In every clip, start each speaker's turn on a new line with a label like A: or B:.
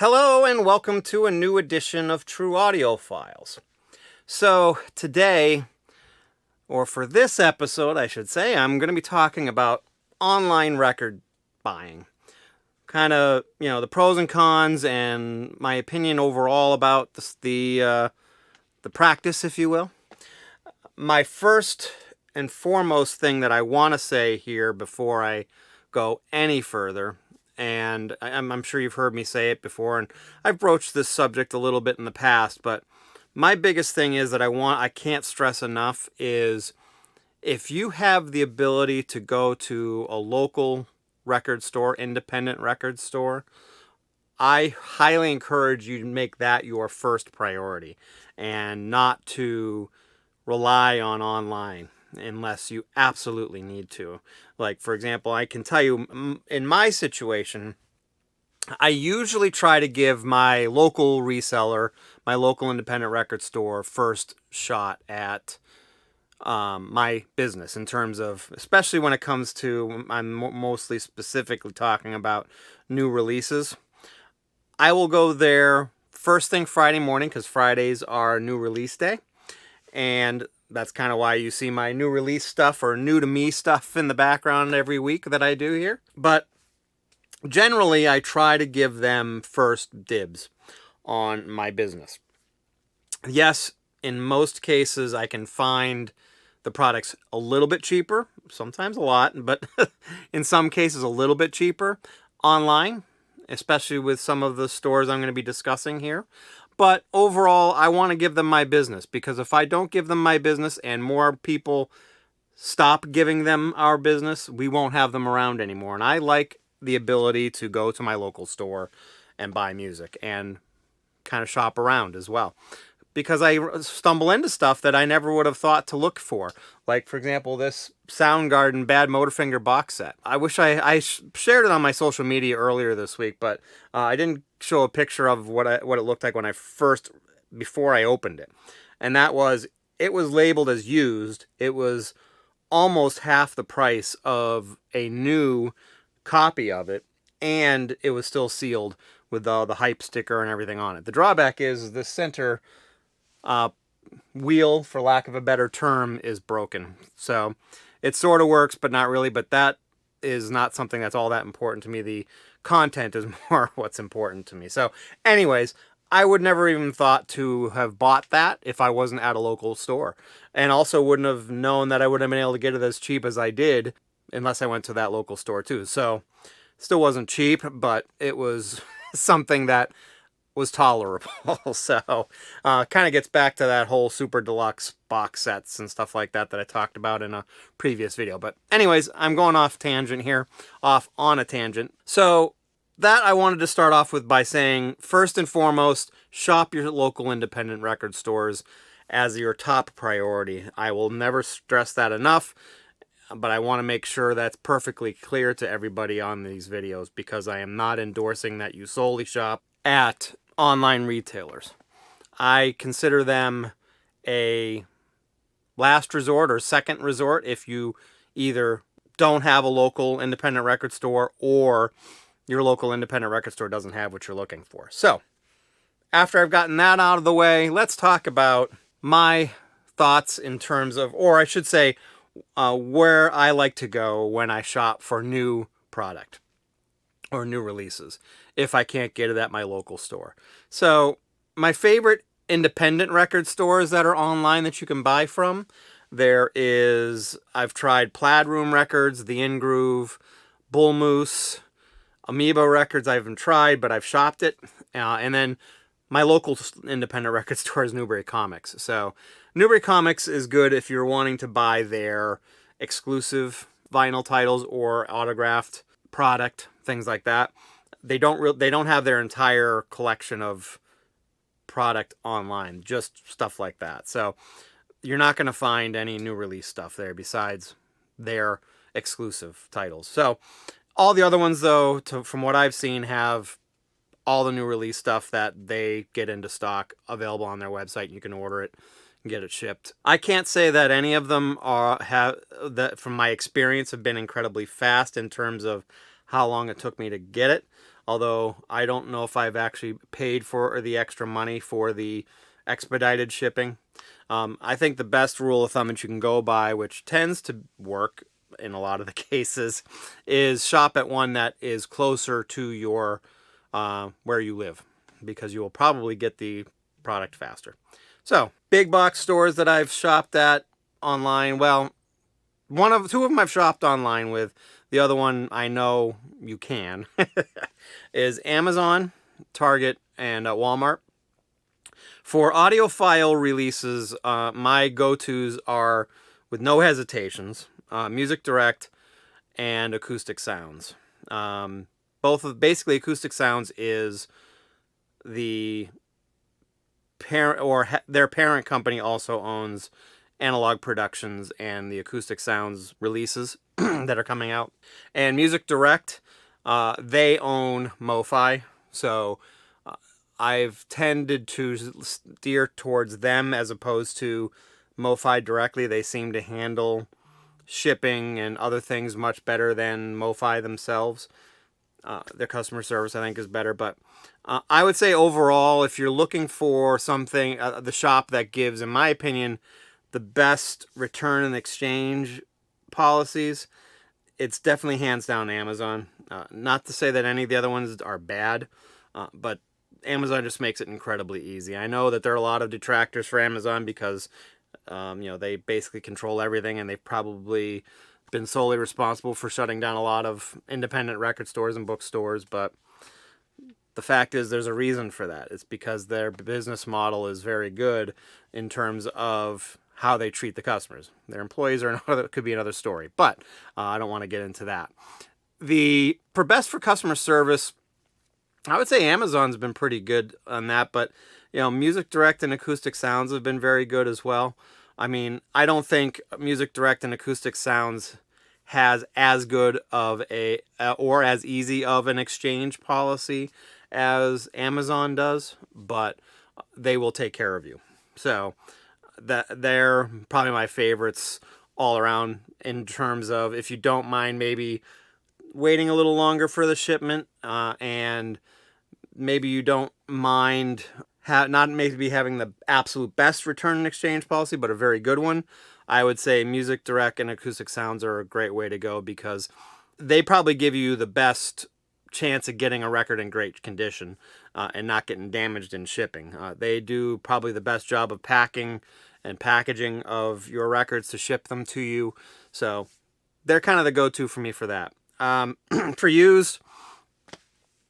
A: Hello and welcome to a new edition of True Audio Files. So today, or for this episode I should say, I'm going to be talking about online record buying. Kind of, the pros and cons and my opinion overall about the practice, if you will. My first and foremost thing that I want to say here before I go any further, and I'm sure you've heard me say it before, and I've broached this subject a little bit in the past, but my biggest thing is that I can't stress enough is if you have the ability to go to a local record store, independent record store, I highly encourage you to make that your first priority and not to rely on online unless you absolutely need to. Like, for example, I can tell you in my situation, I usually try to give my local reseller, my local independent record store, first shot at my business in terms of, especially when it comes to, I'm mostly specifically talking about new releases. I will go there first thing Friday morning because Fridays are new release day. And that's kind of why you see my new release stuff or new to me stuff in the background every week that I do here. But generally, I try to give them first dibs on my business. Yes, in most cases, I can find the products a little bit cheaper, sometimes a lot, but in some cases a little bit cheaper online, especially with some of the stores I'm going to be discussing here. But overall, I want to give them my business because if I don't give them my business and more people stop giving them our business, we won't have them around anymore. And I like the ability to go to my local store and buy music and kind of shop around as well. Because I stumble into stuff that I never would have thought to look for. Like, for example, this Soundgarden Bad Motorfinger box set. I wish I shared it on my social media earlier this week, but I didn't show a picture of what it looked like before I opened it. And that was, it was labeled as used. It was almost half the price of a new copy of it, and it was still sealed with the hype sticker and everything on it. The drawback is the center wheel, for lack of a better term, is broken. So it sort of works, but not really. But that is not something that's all that important to me. The content is more what's important to me. So anyways, I would never even thought to have bought that if I wasn't at a local store. And also wouldn't have known that I would have been able to get it as cheap as I did unless I went to that local store too. So still wasn't cheap, but it was something that was tolerable. So kind of gets back to that whole super deluxe box sets and stuff like that I talked about in a previous video. But anyways, I'm going off on a tangent. So that I wanted to start off with by saying, first and foremost, shop your local independent record stores as your top priority. I will never stress that enough, but I want to make sure that's perfectly clear to everybody on these videos because I am not endorsing that you solely shop at online retailers. I consider them a last resort or second resort if you either don't have a local independent record store or your local independent record store doesn't have what you're looking for. So, after I've gotten that out of the way, let's talk about my thoughts in terms of, or I should say, where I like to go when I shop for new product or new releases if I can't get it at my local store. So my favorite independent record stores that are online that you can buy from, I've tried Plaid Room Records, The In-Groove, Bull Moose, Amoeba Records I haven't tried, but I've shopped it. And then my local independent record store is Newbury Comics. So Newbury Comics is good if you're wanting to buy their exclusive vinyl titles or autographed product, things like that. They don't have their entire collection of product online, just stuff like that. So you're not going to find any new release stuff there besides their exclusive titles. So all the other ones, though, from what I've seen, have all the new release stuff that they get into stock available on their website. You can order it and get it shipped. I can't say that any of them from my experience, have been incredibly fast in terms of how long it took me to get it. although I don't know if I've actually paid for the extra money for the expedited shipping. I think the best rule of thumb that you can go by, which tends to work in a lot of the cases, is shop at one that is closer to your where you live, because you will probably get the product faster. So, big box stores that I've shopped at online, well, two of them I've shopped online with. The other one I know you can is Amazon, Target, and Walmart. For audiophile releases, my go-tos are, with no hesitations, Music Direct and Acoustic Sounds. Both of basically Acoustic Sounds is the parent, or their parent company also owns Analog Productions and the Acoustic Sounds releases that are coming out. And Music Direct, they own MoFi, so I've tended to steer towards them as opposed to MoFi directly. They seem to handle shipping and other things much better than MoFi themselves. Their customer service, I think, is better. But I would say overall, if you're looking for something, the shop that gives, in my opinion, the best return and exchange policies, it's definitely hands down Amazon. Not to say that any of the other ones are bad, but Amazon just makes it incredibly easy. I know that there are a lot of detractors for Amazon because they basically control everything, and they've probably been solely responsible for shutting down a lot of independent record stores and bookstores, but the fact is there's a reason for that. It's because their business model is very good in terms of how they treat the customers. Their employees are could be another story, but I don't want to get into that. For best for customer service, I would say Amazon's been pretty good on that, but Music Direct and Acoustic Sounds have been very good as well. I mean, I don't think Music Direct and Acoustic Sounds has as good of or as easy of an exchange policy as Amazon does, but they will take care of you. So they're probably my favorites all around, in terms of if you don't mind maybe waiting a little longer for the shipment, and maybe you don't mind not maybe having the absolute best return and exchange policy, but a very good one, I would say Music Direct and Acoustic Sounds are a great way to go, because they probably give you the best chance of getting a record in great condition and not getting damaged in shipping. They do probably the best job of packing and packaging of your records to ship them to you. So they're kind of the go-to for me for that. For used,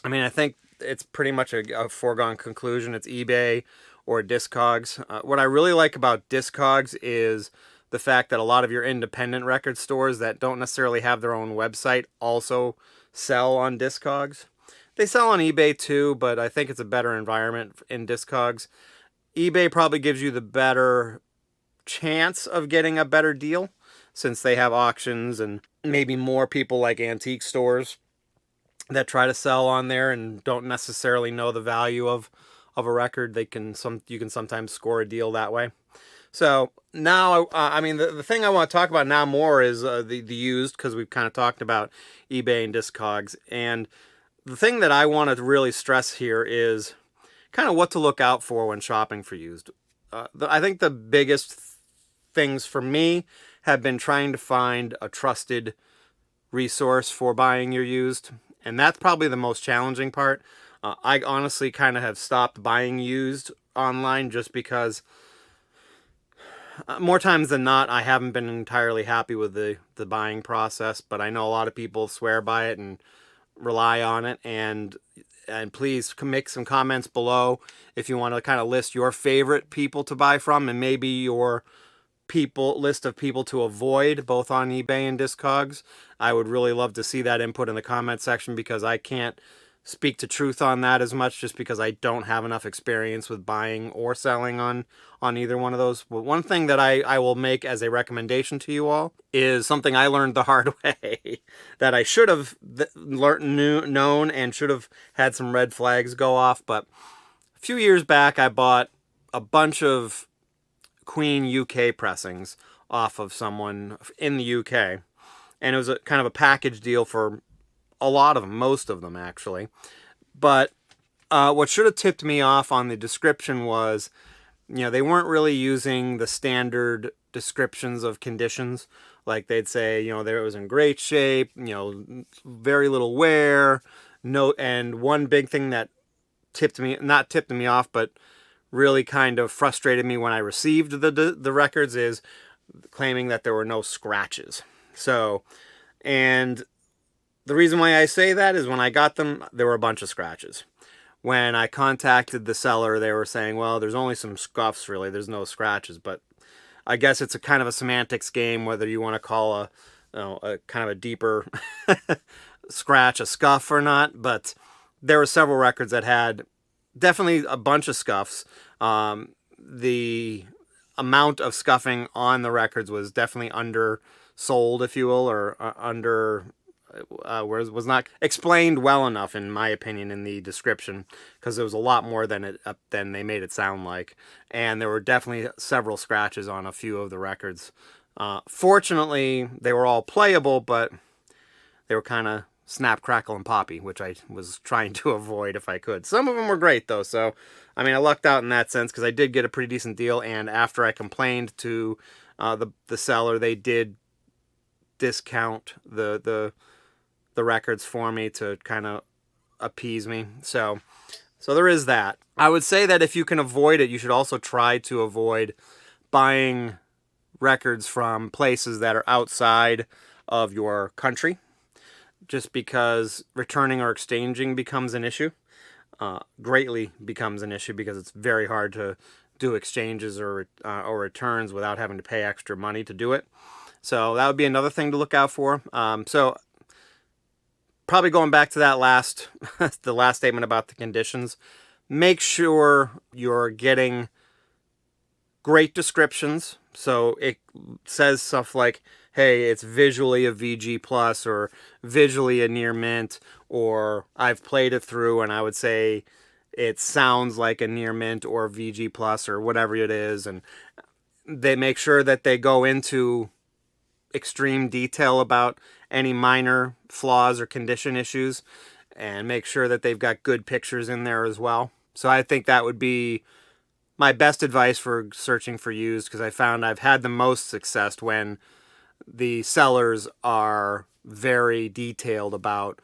A: I mean, I think it's pretty much a foregone conclusion. It's eBay or Discogs. What I really like about Discogs is the fact that a lot of your independent record stores that don't necessarily have their own website also sell on Discogs. They sell on eBay too, but I think it's a better environment in Discogs. eBay probably gives you the better chance of getting a better deal, since they have auctions and maybe more people like antique stores that try to sell on there and don't necessarily know the value of a record. You can sometimes score a deal that way. So now, I mean, the thing I want to talk about now more is the used, because we've kind of talked about eBay and Discogs. And the thing that I want to really stress here is kind of what to look out for when shopping for used. I think the biggest things for me have been trying to find a trusted resource for buying your used. And that's probably the most challenging part. I honestly kind of have stopped buying used online just because more times than not, I haven't been entirely happy with the buying process, but I know a lot of people swear by it and rely on it. And please make some comments below if you want to kind of list your favorite people to buy from, and maybe your list of people to avoid, both on eBay and Discogs. I would really love to see that input in the comment section, because I can't speak to truth on that as much, just because I don't have enough experience with buying or selling on either one of those. But one thing that I will make as a recommendation to you all is something I learned the hard way that I should have known and should have had some red flags go off. But a few years back, I bought a bunch of Queen UK pressings off of someone in the UK, and it was kind of a package deal for a lot of them, most of them actually. But what should have tipped me off on the description was, they weren't really using the standard descriptions of conditions. Like they'd say, there it was in great shape, very little wear, and one big thing that not tipped me off, but really kind of frustrated me when I received the records is claiming that there were no scratches. So, and the reason why I say that is when I got them, there were a bunch of scratches. When I contacted the seller, they were saying, well, there's only some scuffs, really. There's no scratches. But I guess it's a kind of a semantics game, whether you want to call a kind of a deeper scratch a scuff or not. But there were several records that had definitely a bunch of scuffs. The amount of scuffing on the records was definitely undersold, if you will, or was not explained well enough, in my opinion, in the description, because there was a lot more than they made it sound like, and there were definitely several scratches on a few of the records. Fortunately, they were all playable, but they were kind of snap, crackle, and poppy, which I was trying to avoid if I could. Some of them were great, though, so, I mean, I lucked out in that sense, because I did get a pretty decent deal, and after I complained to the seller, they did discount the records for me to kind of appease me. So there is that. I would say that if you can avoid it, you should also try to avoid buying records from places that are outside of your country, just because returning or exchanging becomes an issue. Greatly becomes an issue, because it's very hard to do exchanges or returns without having to pay extra money to do it. So that would be another thing to look out for. So probably going back to that the last statement about the conditions, make sure you're getting great descriptions. So it says stuff like, hey, it's visually a VG plus, or visually a near mint, or I've played it through and I would say it sounds like a near mint or VG plus, or whatever it is. And they make sure that they go into extreme detail about any minor flaws or condition issues, and make sure that they've got good pictures in there as well. So I think that would be my best advice for searching for used, because I found I've had the most success when the sellers are very detailed about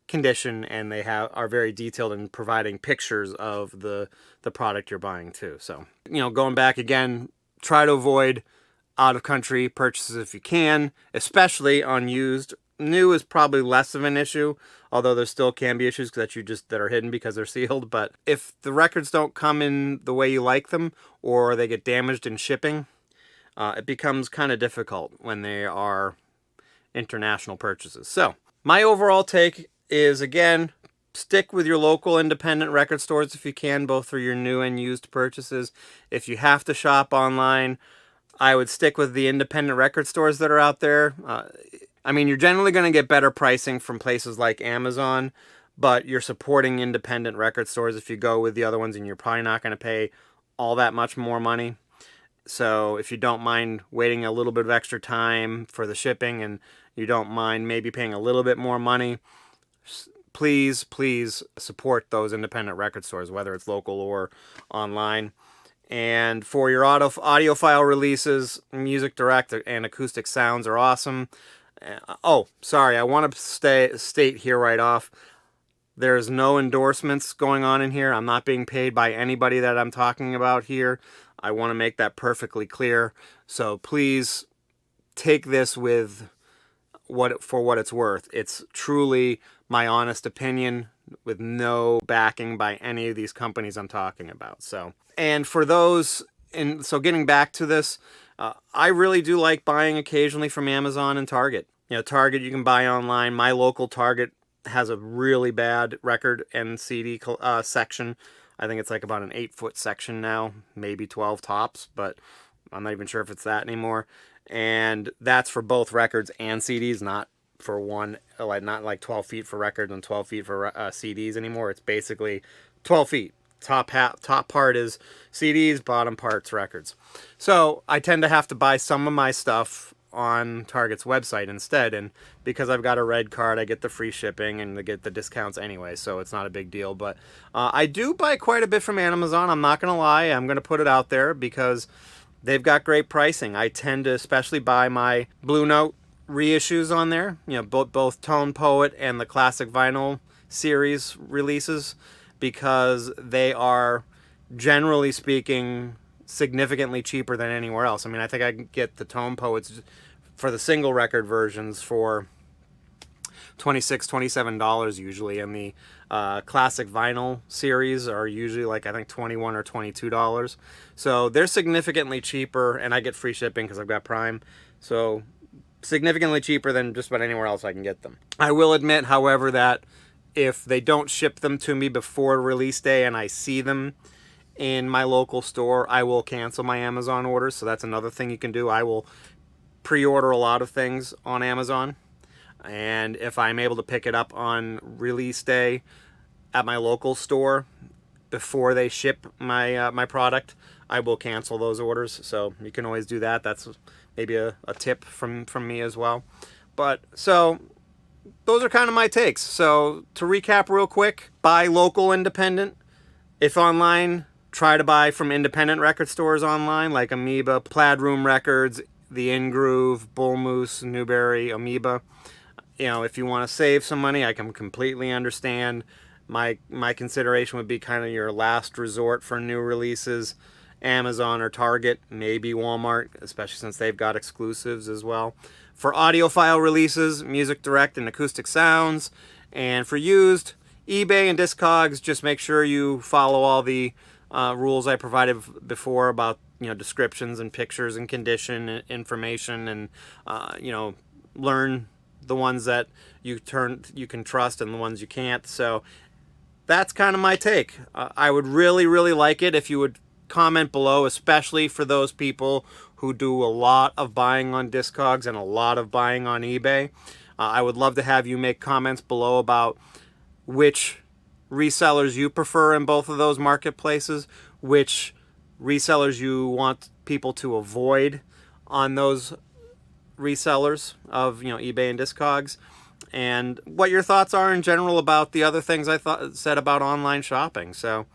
A: condition, and they are very detailed in providing pictures of the product you're buying too. So, going back again, try to avoid out-of-country purchases if you can, especially on used. New is probably less of an issue, although there still can be issues that are hidden because they're sealed. But if the records don't come in the way you like them, or they get damaged in shipping, it becomes kind of difficult when they are international purchases. So my overall take is, again, stick with your local independent record stores if you can, both for your new and used purchases. If you have to shop online, I would stick with the independent record stores that are out there. You're generally going to get better pricing from places like Amazon, but you're supporting independent record stores if you go with the other ones, and you're probably not going to pay all that much more money. So if you don't mind waiting a little bit of extra time for the shipping, and you don't mind maybe paying a little bit more money, please support those independent record stores, whether it's local or online. And for your audiophile releases, Music Direct and Acoustic Sounds are awesome. Oh, sorry, I want to state here right off, there's no endorsements going on in here. I'm not being paid by anybody that I'm talking about here. I want to make that perfectly clear. So please take this with for what it's worth. It's truly my honest opinion, with no backing by any of these companies I'm talking about. So getting back to this, I really do like buying occasionally from Amazon and Target. Target you can buy online. My local Target has a really bad record and CD section. I think it's like about an 8-foot section now, maybe 12 tops, but I'm not even sure if it's that anymore. And that's for both records and CDs, not for one, not like 12 feet for records and 12 feet for CDs anymore. It's basically 12 feet. Top part is CDs, bottom part's records. So I tend to have to buy some of my stuff on Target's website instead. And because I've got a red card, I get the free shipping and I get the discounts anyway, so it's not a big deal. But I do buy quite a bit from Amazon. I'm not going to lie. I'm going to put it out there because they've got great pricing. I tend to especially buy my Blue Note reissues on there, both Tone Poet and the Classic Vinyl series releases, because they are, generally speaking, significantly cheaper than anywhere else. I mean, I think I can get the Tone Poets for the single record versions for $26, $27 usually, and the Classic Vinyl series are usually like, I think, $21 or $22. So they're significantly cheaper, and I get free shipping because I've got Prime. So significantly cheaper than just about anywhere else I can get them. I will admit, however, that if they don't ship them to me before release day and I see them in my local store, I will cancel my Amazon orders. So that's another thing you can do. I will pre-order a lot of things on Amazon, and if I'm able to pick it up on release day at my local store before they ship my my product, I will cancel those orders. So you can always do that. That's maybe a tip from me as well. But so those are kind of my takes. So to recap real quick, buy local independent. If online, try to buy from independent record stores online like Amoeba, Plaid Room Records, The In-Groove, Bull Moose, Newberry, Amoeba. If you want to save some money, I can completely understand. My consideration would be kind of your last resort for new releases, Amazon or Target, maybe Walmart, especially since they've got exclusives as well. For audiophile releases, Music Direct and Acoustic Sounds. And for used, eBay and Discogs. Just make sure you follow all the rules I provided before about descriptions and pictures and condition and information, and learn the ones that you can trust and the ones you can't. So that's kind of my take. I would really, really like it if you would comment below, especially for those people who do a lot of buying on Discogs and a lot of buying on eBay. I would love to have you make comments below about which resellers you prefer in both of those marketplaces, which resellers you want people to avoid on those resellers of eBay and Discogs, and what your thoughts are in general about the other things I said about online shopping. So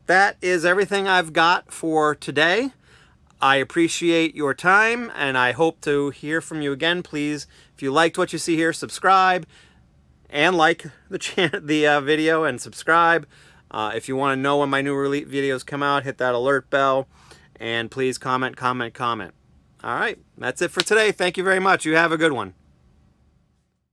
A: that is everything I've got for today. I appreciate your time, and I hope to hear from you again. Please, if you liked what you see here, subscribe and like the video and subscribe. If you want to know when my new videos come out, hit that alert bell, and please comment. All right, that's it for today. Thank you very much. You have a good one.